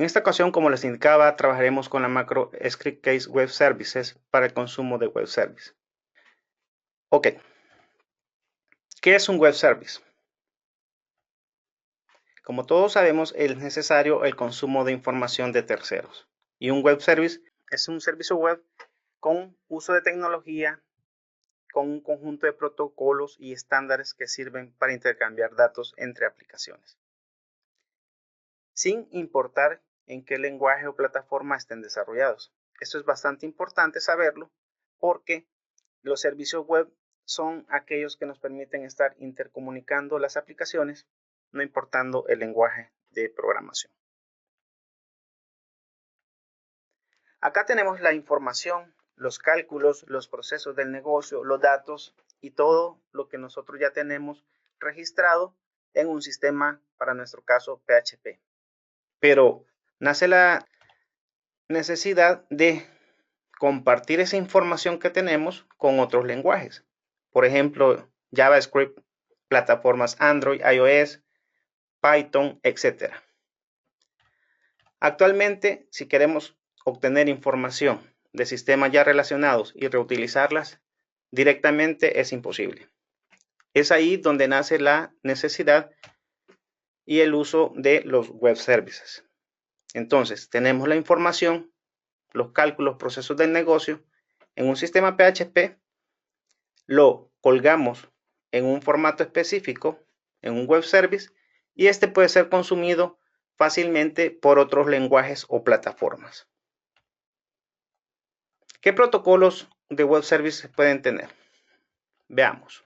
En esta ocasión, como les indicaba, trabajaremos con la macro ScriptCase Web Services para el consumo de Web Service. Ok, ¿qué es un Web Service? Como todos sabemos, es necesario el consumo de información de terceros. Y un Web Service es un servicio web con uso de tecnología, con un conjunto de protocolos y estándares que sirven para intercambiar datos entre aplicaciones, sin importar en qué lenguaje o plataforma estén desarrollados. Esto es bastante importante saberlo porque los servicios web son aquellos que nos permiten estar intercomunicando las aplicaciones, no importando el lenguaje de programación. Acá tenemos la información, los cálculos, los procesos del negocio, los datos y todo lo que nosotros ya tenemos registrado en un sistema, para nuestro caso, PHP. Pero nace la necesidad de compartir esa información que tenemos con otros lenguajes. Por ejemplo, JavaScript, plataformas Android, iOS, Python, etc. Actualmente, si queremos obtener información de sistemas ya relacionados y reutilizarlas directamente, es imposible. Es ahí donde nace la necesidad y el uso de los web services. Entonces, tenemos la información, los cálculos, procesos del negocio en un sistema PHP, lo colgamos en un formato específico, en un web service, y este puede ser consumido fácilmente por otros lenguajes o plataformas. ¿Qué protocolos de web service pueden tener? Veamos.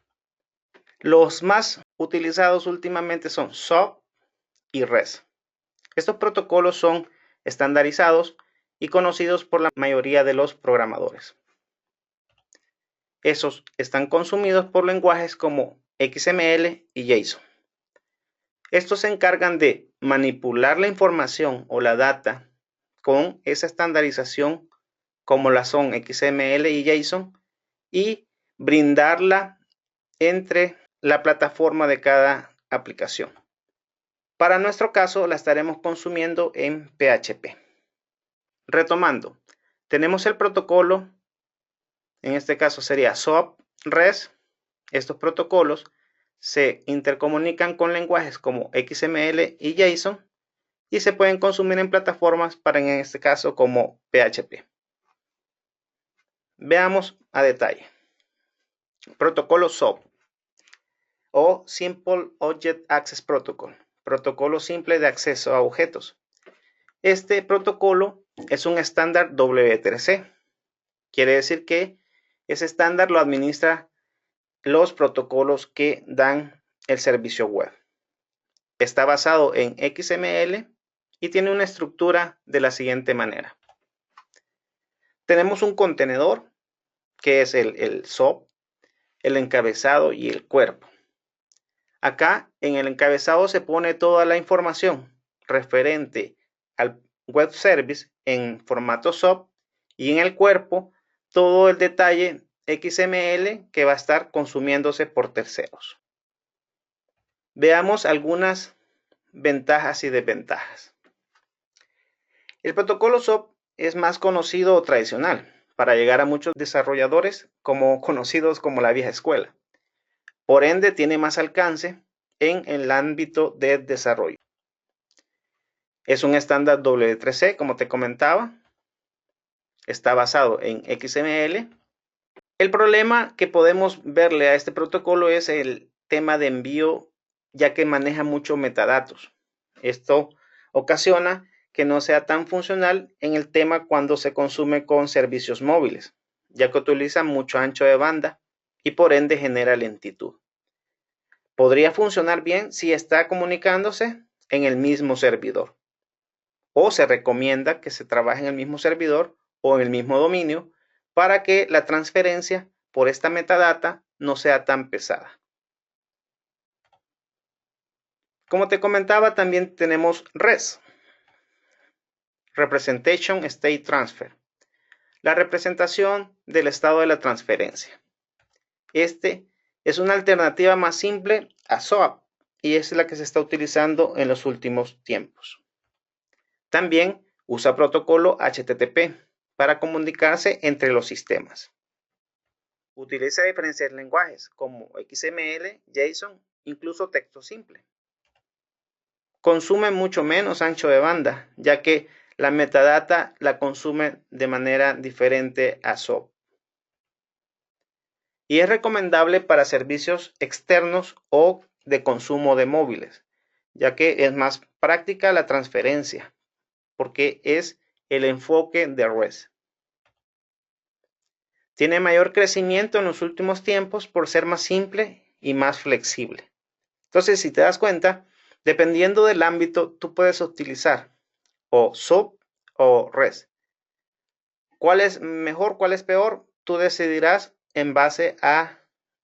Los más utilizados últimamente son SOAP y REST. Estos protocolos son estandarizados y conocidos por la mayoría de los programadores. Esos están consumidos por lenguajes como XML y JSON. Estos se encargan de manipular la información o la data con esa estandarización como la son XML y JSON y brindarla entre la plataforma de cada aplicación. Para nuestro caso la estaremos consumiendo en PHP. Retomando, tenemos el protocolo, en este caso sería SOAP, REST. Estos protocolos se intercomunican con lenguajes como XML y JSON y se pueden consumir en plataformas para, en este caso, como PHP. Veamos a detalle. Protocolo SOAP o Simple Object Access Protocol, protocolo simple de acceso a objetos. Este protocolo es un estándar W3C. Quiere decir que ese estándar lo administra los protocolos que dan el servicio web. Está basado en XML y tiene una estructura de la siguiente manera. Tenemos un contenedor que es el SOAP, el encabezado y el cuerpo. Acá en el encabezado se pone toda la información referente al web service en formato SOAP y en el cuerpo todo el detalle XML que va a estar consumiéndose por terceros. Veamos algunas ventajas y desventajas. El protocolo SOAP es más conocido o tradicional para llegar a muchos desarrolladores conocidos como la vieja escuela. Por ende, tiene más alcance en el ámbito de desarrollo. Es un estándar W3C, como te comentaba. Está basado en XML. El problema que podemos verle a este protocolo es el tema de envío, ya que maneja mucho metadatos. Esto ocasiona que no sea tan funcional en el tema cuando se consume con servicios móviles, ya que utiliza mucho ancho de banda y por ende genera lentitud. Podría funcionar bien si está comunicándose en el mismo servidor, o se recomienda que se trabaje en el mismo servidor o en el mismo dominio para que la transferencia por esta metadata no sea tan pesada. Como te comentaba, también tenemos REST, Representation State Transfer, la representación del estado de la transferencia. Este es una alternativa más simple a SOAP y es la que se está utilizando en los últimos tiempos. También usa protocolo HTTP para comunicarse entre los sistemas. Utiliza diferentes lenguajes como XML, JSON, incluso texto simple. Consume mucho menos ancho de banda, ya que la metadata la consume de manera diferente a SOAP. Y es recomendable para servicios externos o de consumo de móviles, ya que es más práctica la transferencia, porque es el enfoque de REST. Tiene mayor crecimiento en los últimos tiempos por ser más simple y más flexible. Entonces, si te das cuenta, dependiendo del ámbito, tú puedes utilizar o SOAP o REST. ¿Cuál es mejor, cuál es peor? Tú decidirás en base a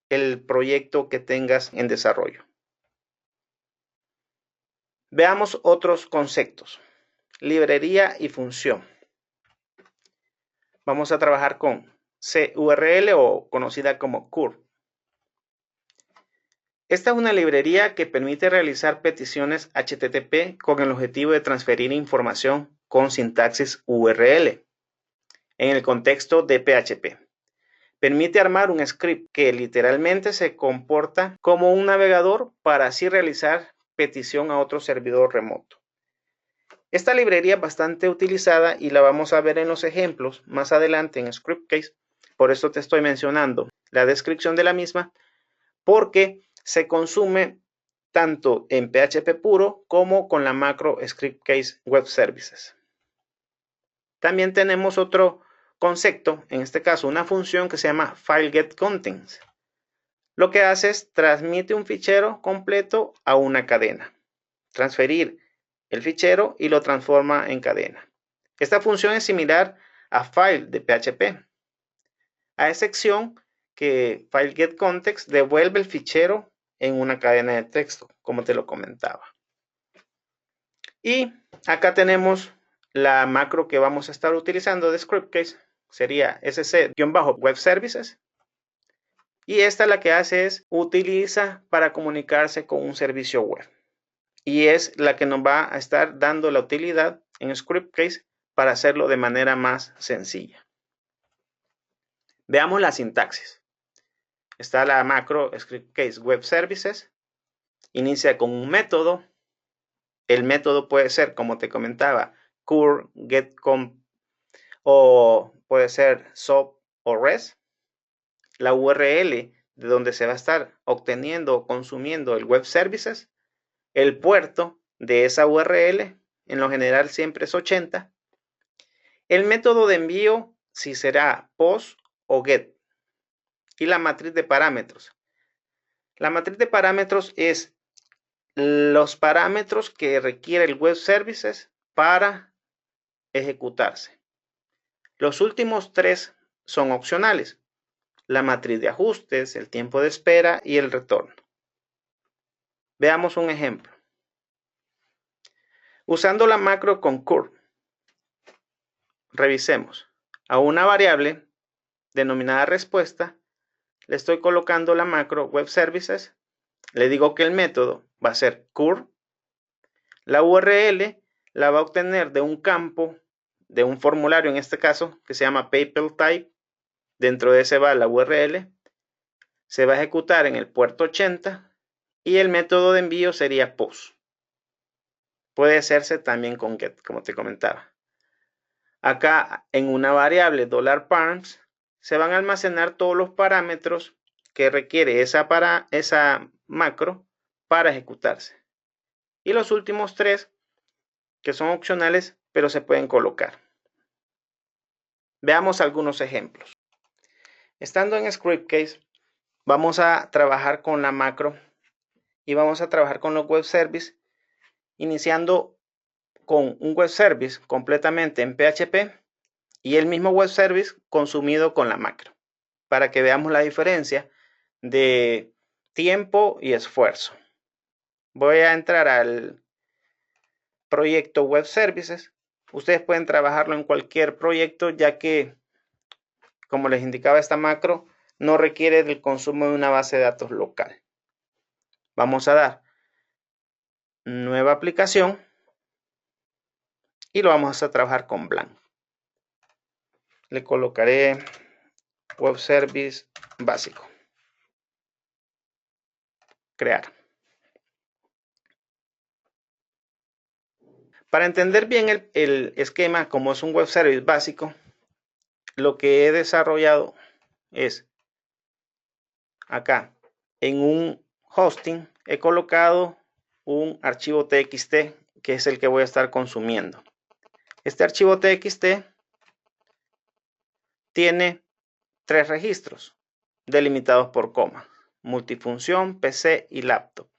el proyecto que tengas en desarrollo. Veamos otros conceptos. Librería y función. Vamos a trabajar con CURL o conocida como CURL. Esta es una librería que permite realizar peticiones HTTP con el objetivo de transferir información con sintaxis URL en el contexto de PHP. Permite armar un script que literalmente se comporta como un navegador para así realizar petición a otro servidor remoto. Esta librería es bastante utilizada y la vamos a ver en los ejemplos más adelante en Scriptcase. Por eso te estoy mencionando la descripción de la misma, porque se consume tanto en PHP puro como con la macro Scriptcase Web Services. También tenemos otro concepto, en este caso una función que se llama FileGetContents. Lo que hace es transmite un fichero completo a una cadena, transferir el fichero y lo transforma en cadena. Esta función es similar a file de PHP, a excepción que FileGetContext devuelve el fichero en una cadena de texto, como te lo comentaba. Y acá tenemos la macro que vamos a estar utilizando de Scriptcase, sería sc-web services. Y esta la que hace es utiliza para comunicarse con un servicio web. Y es la que nos va a estar dando la utilidad en Scriptcase para hacerlo de manera más sencilla. Veamos la sintaxis. Está la macro Scriptcase Web Services. Inicia con un método. El método puede ser, como te comentaba, curl, getComp o puede ser SOAP o REST. La URL de donde se va a estar obteniendo o consumiendo el web services. El puerto de esa URL, en lo general siempre es 80. El método de envío, si será POST o GET. Y la matriz de parámetros. La matriz de parámetros es los parámetros que requiere el web services para ejecutarse. Los últimos tres son opcionales. La matriz de ajustes, el tiempo de espera y el retorno. Veamos un ejemplo. Usando la macro con curl, revisemos. A una variable denominada respuesta, le estoy colocando la macro web services. Le digo que el método va a ser curl. La URL la va a obtener de un campo, de un formulario en este caso, que se llama PayPal-Type. Dentro de ese va la URL. Se va a ejecutar en el puerto 80 y el método de envío sería POST. Puede hacerse también con GET, como te comentaba. Acá en una variable $params se van a almacenar todos los parámetros que requiere esa macro para ejecutarse. Y los últimos tres, que son opcionales, pero se pueden colocar. Veamos algunos ejemplos. Estando en Scriptcase, vamos a trabajar con la macro y vamos a trabajar con los web services, iniciando con un web service completamente en PHP y el mismo web service consumido con la macro, para que veamos la diferencia de tiempo y esfuerzo. Voy a entrar al proyecto web services. Ustedes pueden trabajarlo en cualquier proyecto, ya que, como les indicaba, esta macro no requiere del consumo de una base de datos local. Vamos a dar nueva aplicación y lo vamos a trabajar con blanco. Le colocaré web service básico. Crear. Para entender bien el esquema, como es un web service básico, lo que he desarrollado es acá en un hosting he colocado un archivo TXT que es el que voy a estar consumiendo. Este archivo TXT tiene 3 registros delimitados por coma: multifunción, PC y laptop.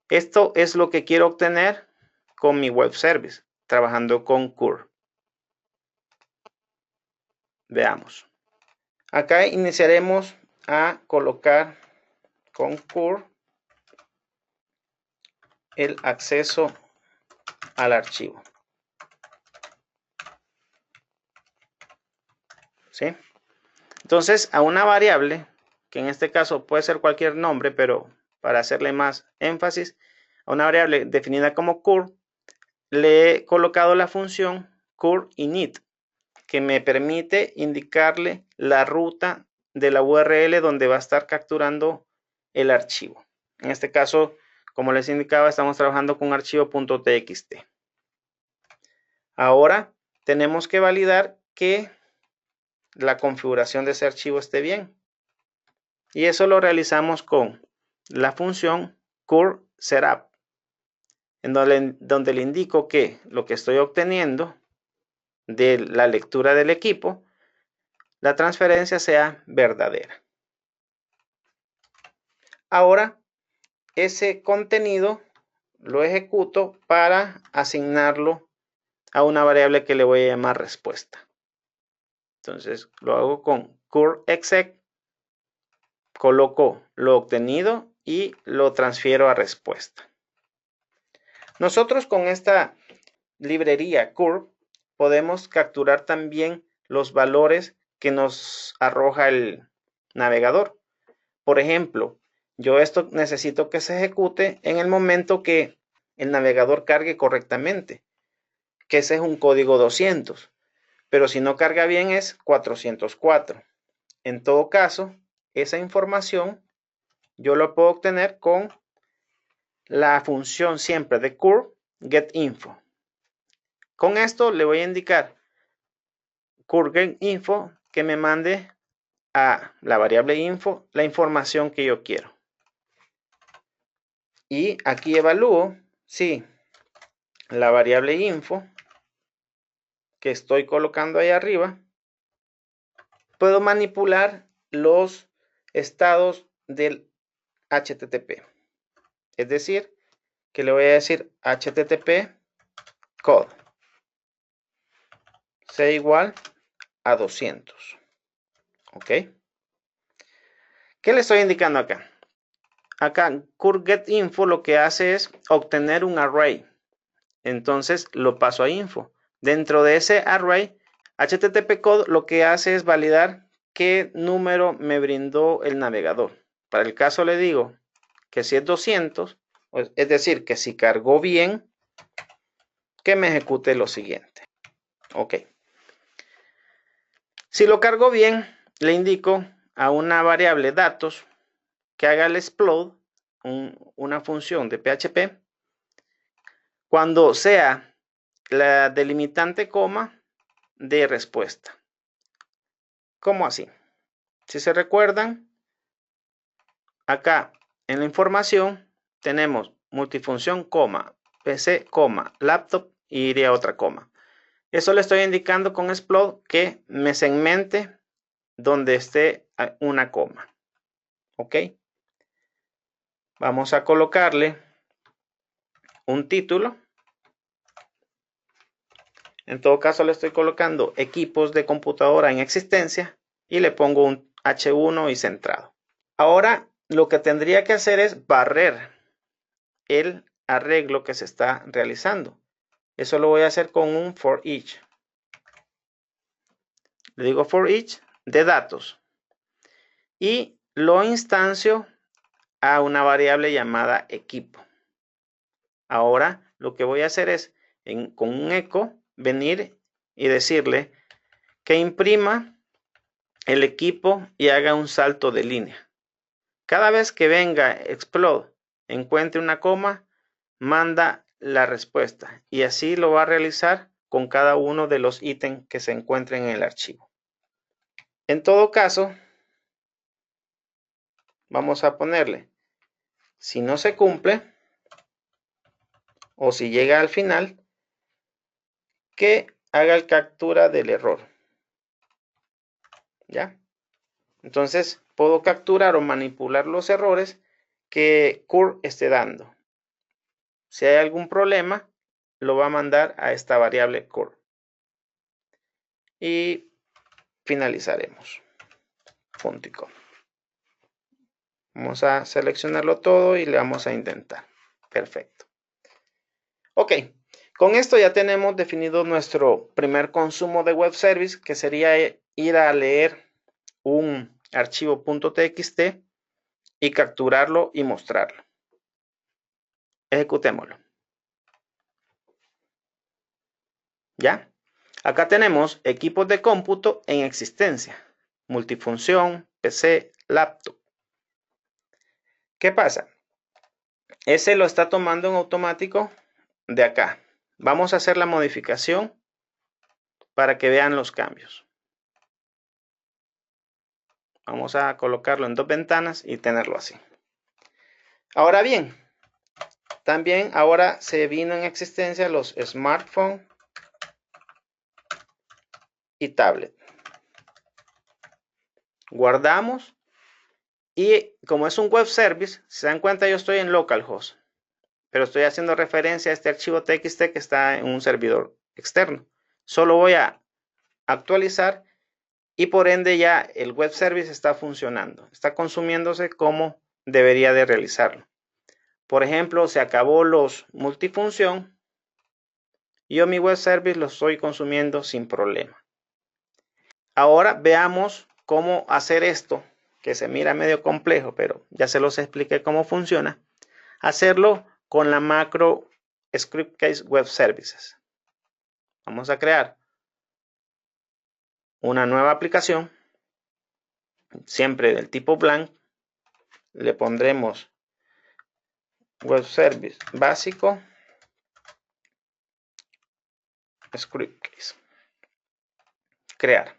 Esto es lo que quiero obtener con mi web service trabajando con curl. Veamos. Acá iniciaremos a colocar con curl el acceso al archivo. ¿Sí? Entonces, a una variable, que en este caso puede ser cualquier nombre, pero para hacerle más énfasis, a una variable definida como curl, le he colocado la función curl_init, que me permite indicarle la ruta de la URL donde va a estar capturando el archivo. En este caso, como les indicaba, estamos trabajando con un archivo .txt. Ahora tenemos que validar que la configuración de ese archivo esté bien. Y eso lo realizamos con la función curl_setup, en donde le indico que lo que estoy obteniendo de la lectura del equipo, la transferencia sea verdadera. Ahora, ese contenido lo ejecuto para asignarlo a una variable que le voy a llamar respuesta. Entonces, lo hago con curl_exec, coloco lo obtenido y lo transfiero a respuesta. Nosotros con esta librería curl podemos capturar también los valores que nos arroja el navegador. Por ejemplo, yo esto necesito que se ejecute en el momento que el navegador cargue correctamente, que ese es un código 200, pero si no carga bien es 404. En todo caso, esa información yo la puedo obtener con la función siempre de curl getInfo. Con esto le voy a indicar curl getInfo que me mande a la variable info la información que yo quiero. Y aquí evalúo si la variable info que estoy colocando ahí arriba, puedo manipular los estados del HTTP. Es decir, que le voy a decir HTTP code sea igual a 200. ¿Ok? ¿Qué le estoy indicando acá? Acá, curl_getInfo lo que hace es obtener un array. Entonces lo paso a info. Dentro de ese array, HTTP code lo que hace es validar qué número me brindó el navegador. Para el caso le digo que si es 200, es decir, que si cargó bien, que me ejecute lo siguiente. Ok. Si lo cargó bien, le indico a una variable datos que haga el explode, una función de PHP, cuando sea la delimitante coma de respuesta. ¿Cómo así? Si se recuerdan, acá en la información tenemos multifunción, coma, PC, coma, laptop y iría otra coma. Eso le estoy indicando con explode que me segmente donde esté una coma. ¿Ok? Vamos a colocarle un título. En todo caso le estoy colocando equipos de computadora en existencia y le pongo un H1 y centrado. Ahora lo que tendría que hacer es barrer el arreglo que se está realizando. Eso lo voy a hacer con un for each. Le digo for each de datos y lo instancio a una variable llamada equipo. Ahora lo que voy a hacer es con un eco, venir y decirle que imprima el equipo y haga un salto de línea. Cada vez que venga explode, encuentre una coma, manda la respuesta y así lo va a realizar con cada uno de los ítems que se encuentren en el archivo. En todo caso, vamos a ponerle, si no se cumple o si llega al final, que haga el captura del error. ¿Ya? Entonces, puedo capturar o manipular los errores que curl esté dando. Si hay algún problema, lo va a mandar a esta variable curl. Y finalizaremos. Punto y coma. Vamos a seleccionarlo todo y le vamos a intentar. Perfecto. Ok, con esto ya tenemos definido nuestro primer consumo de web service, que sería ir a leer un archivo .txt y capturarlo y mostrarlo. Ejecutémoslo. ¿Ya? Acá tenemos equipos de cómputo en existencia. Multifunción, PC, laptop. ¿Qué pasa? Ese lo está tomando en automático de acá. Vamos a hacer la modificación para que vean los cambios. Vamos a colocarlo en dos ventanas y tenerlo así. Ahora bien, también ahora se vino en existencia los smartphones y tablet. Guardamos y como es un web service, si se dan cuenta yo estoy en localhost, pero estoy haciendo referencia a este archivo txt que está en un servidor externo. Solo voy a actualizar y por ende ya el web service está funcionando, está consumiéndose como debería de realizarlo. Por ejemplo, se acabó los multifunción. Yo mi web service lo estoy consumiendo sin problema. Ahora veamos cómo hacer esto, que se mira medio complejo, pero ya se los expliqué cómo funciona. Hacerlo con la macro Scriptcase Web Services. Vamos a crear una nueva aplicación, siempre del tipo blank. Le pondremos Web Service básico Scriptcase. Crear.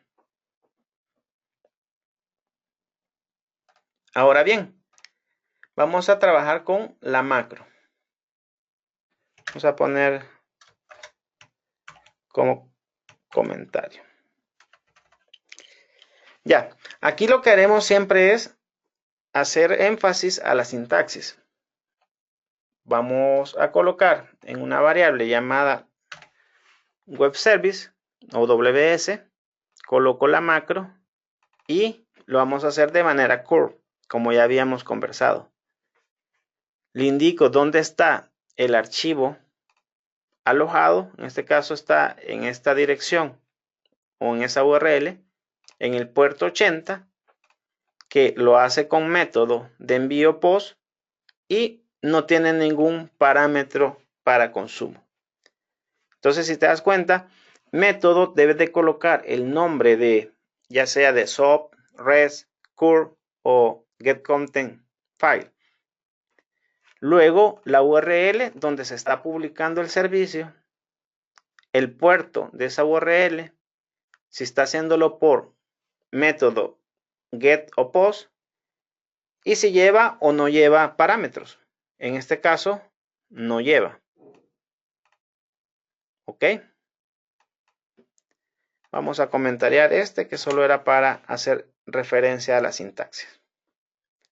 Ahora bien, vamos a trabajar con la macro. Vamos a poner como comentario. Ya, aquí lo que haremos siempre es hacer énfasis a la sintaxis. Vamos a colocar en una variable llamada web service o WS, coloco la macro y lo vamos a hacer de manera curl, como ya habíamos conversado. Le indico dónde está el archivo alojado, en este caso está en esta dirección o en esa URL, en el puerto 80, que lo hace con método de envío post y no tiene ningún parámetro para consumo. Entonces, si te das cuenta, método debes de colocar el nombre de, ya sea de SOAP, REST, curl o getContentFile. Luego, la URL donde se está publicando el servicio, el puerto de esa URL, si está haciéndolo por método get o post, y si lleva o no lleva parámetros. En este caso, no lleva. ¿Ok? Vamos a comentariar este que solo era para hacer referencia a la sintaxis.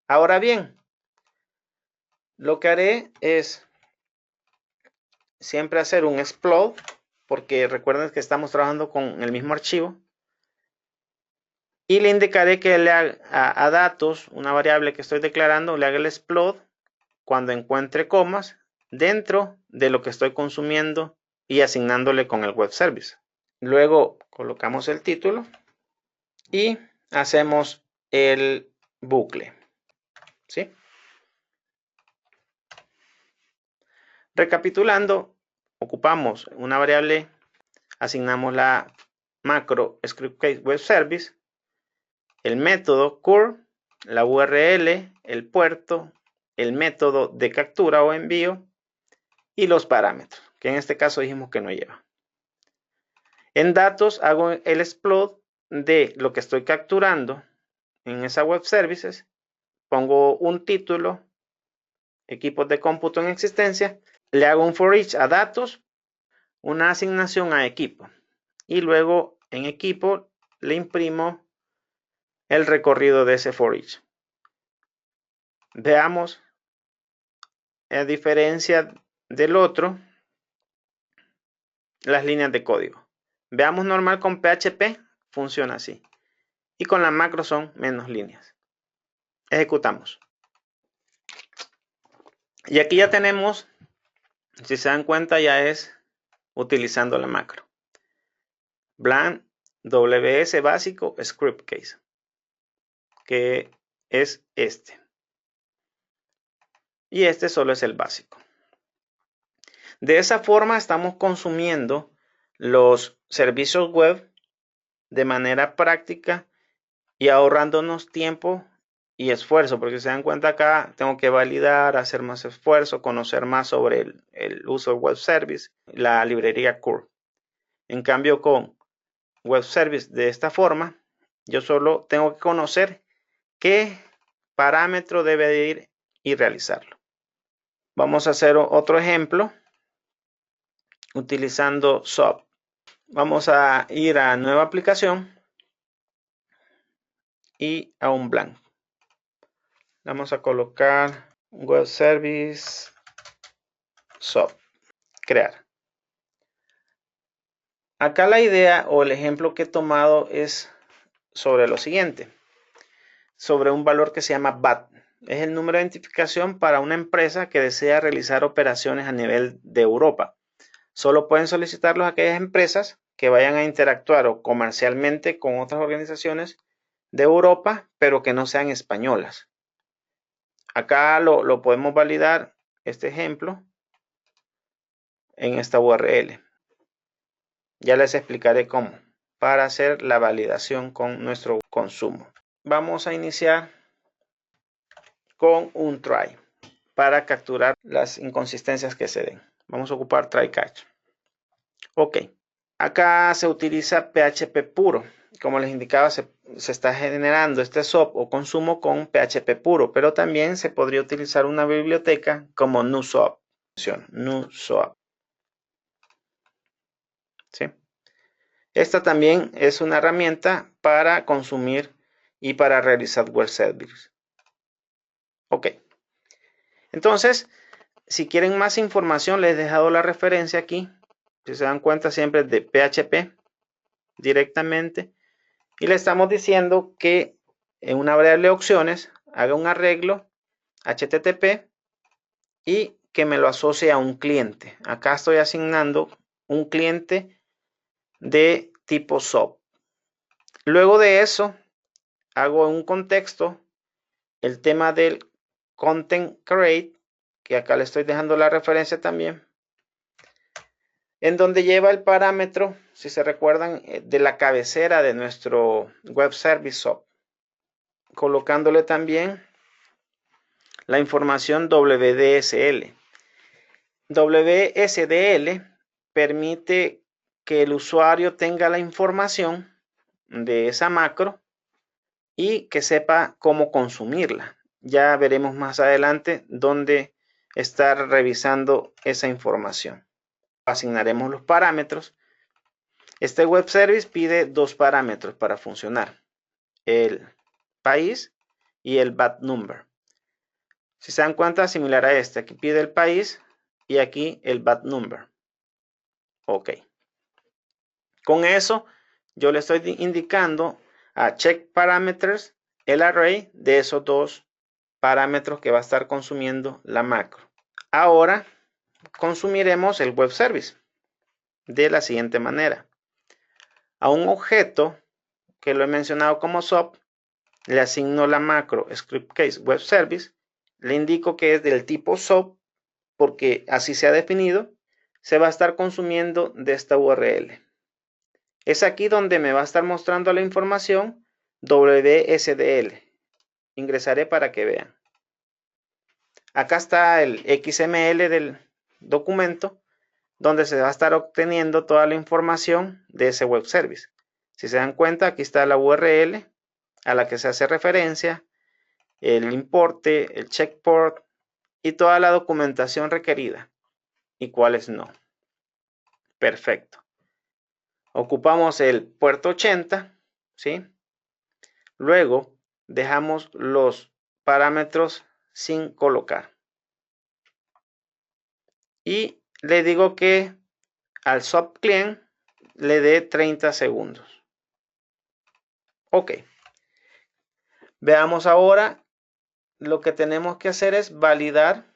Ahora bien, lo que haré es siempre hacer un explode, porque recuerden que estamos trabajando con el mismo archivo. Y le indicaré que le haga a datos, una variable que estoy declarando, le haga el explode cuando encuentre comas dentro de lo que estoy consumiendo y asignándole con el web service. Luego colocamos el título y hacemos el bucle. ¿Sí? Recapitulando, ocupamos una variable, asignamos la macro script case web service, el método cur, la URL, el puerto, el método de captura o envío y los parámetros, que en este caso dijimos que no lleva. En datos hago el explode de lo que estoy capturando en esa web services, pongo un título, equipos de cómputo en existencia, le hago un for each a datos, una asignación a equipo y luego en equipo le imprimo el recorrido de ese for each. Veamos, a diferencia del otro, las líneas de código. Veamos normal con PHP, funciona así. Y con la macro son menos líneas. Ejecutamos. Y aquí ya tenemos, si se dan cuenta, ya es utilizando la macro. Blank WS básico script case, que es este. Y este solo es el básico. De esa forma estamos consumiendo los servicios web de manera práctica y ahorrándonos tiempo y esfuerzo, porque se dan cuenta acá tengo que validar, hacer más esfuerzo, conocer más sobre el uso del web service, la librería core. En cambio con web service de esta forma, yo solo tengo que conocer qué parámetro debe de ir y realizarlo. Vamos a hacer otro ejemplo utilizando SOAP. Vamos a ir a nueva aplicación y a un blanco. Vamos a colocar web service SOAP, crear. Acá la idea o el ejemplo que he tomado es sobre lo siguiente, sobre un valor que se llama VAT. Es el número de identificación para una empresa que desea realizar operaciones a nivel de Europa. Solo pueden solicitarlo a aquellas empresas que vayan a interactuar o comercialmente con otras organizaciones de Europa, pero que no sean españolas. Acá lo podemos validar, este ejemplo, en esta URL. Ya les explicaré cómo, para hacer la validación con nuestro consumo. Vamos a iniciar con un try para capturar las inconsistencias que se den. Vamos a ocupar try catch. Ok, acá se utiliza PHP puro. Como les indicaba, se está generando este SOAP o consumo con PHP puro, pero también se podría utilizar una biblioteca como NuSOAP. NuSOAP. ¿Sí? Esta también es una herramienta para consumir y para realizar web service. Ok. Entonces, si quieren más información, les he dejado la referencia aquí. Si se dan cuenta, siempre de PHP directamente. Y le estamos diciendo que en una variable opciones haga un arreglo HTTP y que me lo asocie a un cliente. Acá estoy asignando un cliente de tipo SOAP. Luego de eso, hago un contexto el tema del content create, que acá le estoy dejando la referencia también, en donde lleva el parámetro, si se recuerdan, de la cabecera de nuestro web service SOAP, colocándole también la información WSDL. WSDL permite que el usuario tenga la información de esa macro y que sepa cómo consumirla. Ya veremos más adelante dónde estar revisando esa información. Asignaremos los parámetros. Este web service pide dos parámetros para funcionar: el país y el VAT number. Si se dan cuenta, similar a este, aquí pide el país y aquí el VAT number. Ok. Con eso, yo le estoy indicando a check parameters el array de esos dos parámetros que va a estar consumiendo la macro. Ahora consumiremos el web service de la siguiente manera. A un objeto que lo he mencionado como SOAP, le asigno la macro script case web service, le indico que es del tipo SOAP porque así se ha definido. se va a estar consumiendo de esta URL. Es aquí donde me va a estar mostrando la información WSDL. Ingresaré para que vean. Acá está el XML del documento donde se va a estar obteniendo toda la información de ese web service. Si se dan cuenta, aquí está la URL a la que se hace referencia, el importe, el checkport y toda la documentación requerida y cuáles no. Perfecto. Ocupamos el puerto 80, ¿sí? Luego dejamos los parámetros sin colocar. Y le digo que al subclient le dé 30 segundos. Ok. Veamos ahora, lo que tenemos que hacer es validar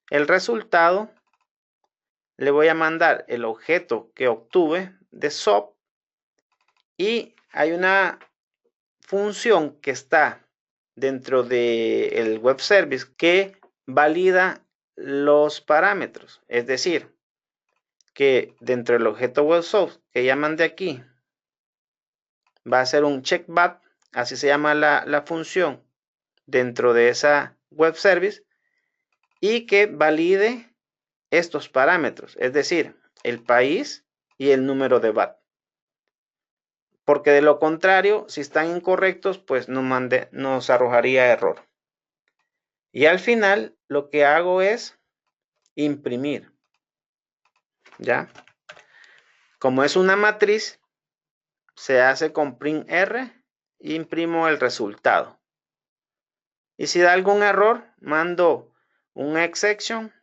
el resultado. Le voy a mandar el objeto que obtuve de SOP y hay una función que está dentro del web service que valida los parámetros. Es decir, que dentro del objeto web source que ya mandé aquí va a ser un checkbat, así se llama la función dentro de esa web service, y que valide estos parámetros, es decir, el país y el número de VAT. Porque de lo contrario, si están incorrectos, pues nos arrojaría error. Y al final lo que hago es imprimir. ¿Ya? Como es una matriz, se hace con print R e imprimo el resultado. Y si da algún error, mando un exception,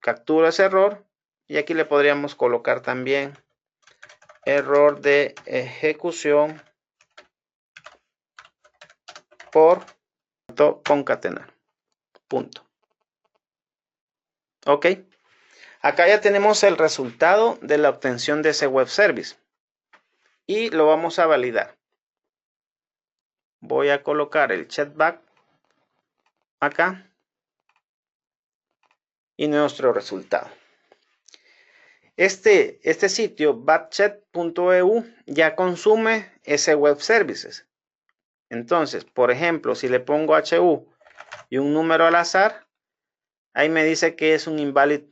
capturo ese error y aquí le podríamos colocar también error de ejecución por concatenar. Punto. Ok. Acá ya tenemos el resultado de la obtención de ese web service y lo vamos a validar. Voy a colocar el chatback acá y nuestro resultado. Este sitio batchat.eu ya consume ese web services. Entonces, por ejemplo, si le pongo HU y un número al azar, ahí me dice que es un invalid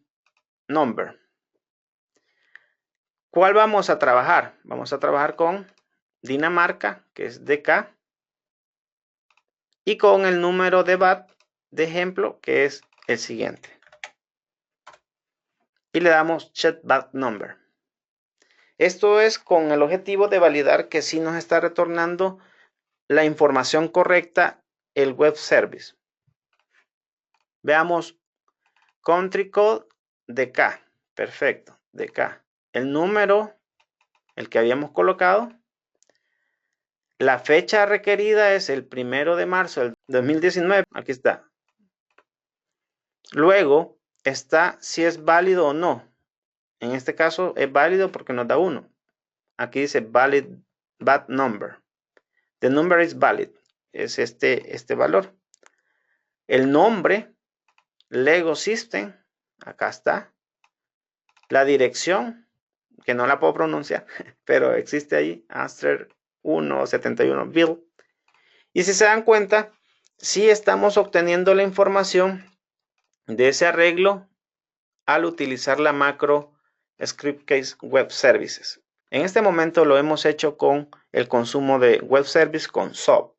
number. ¿Cuál vamos a trabajar? Vamos a trabajar con Dinamarca, que es DK, y con el número de VAT de ejemplo, que es el siguiente. Y le damos check VAT number. Esto es con el objetivo de validar que sí nos está retornando la información correcta el web service. Veamos country code DK. Perfecto, DK. El número, el que habíamos colocado. La fecha requerida es el 1 de marzo del 2019. Aquí está. Luego está si es válido o no. En este caso es válido porque nos da 1. Aquí dice valid VAT number. The number is valid. Es este valor. El nombre, Lego System. Acá está. La dirección, que no la puedo pronunciar, pero existe ahí. Amsterdam 171 Bill. Y si se dan cuenta, sí estamos obteniendo la información de ese arreglo al utilizar la macro Scriptcase Web Services. En este momento lo hemos hecho con el consumo de Web Service con SOP.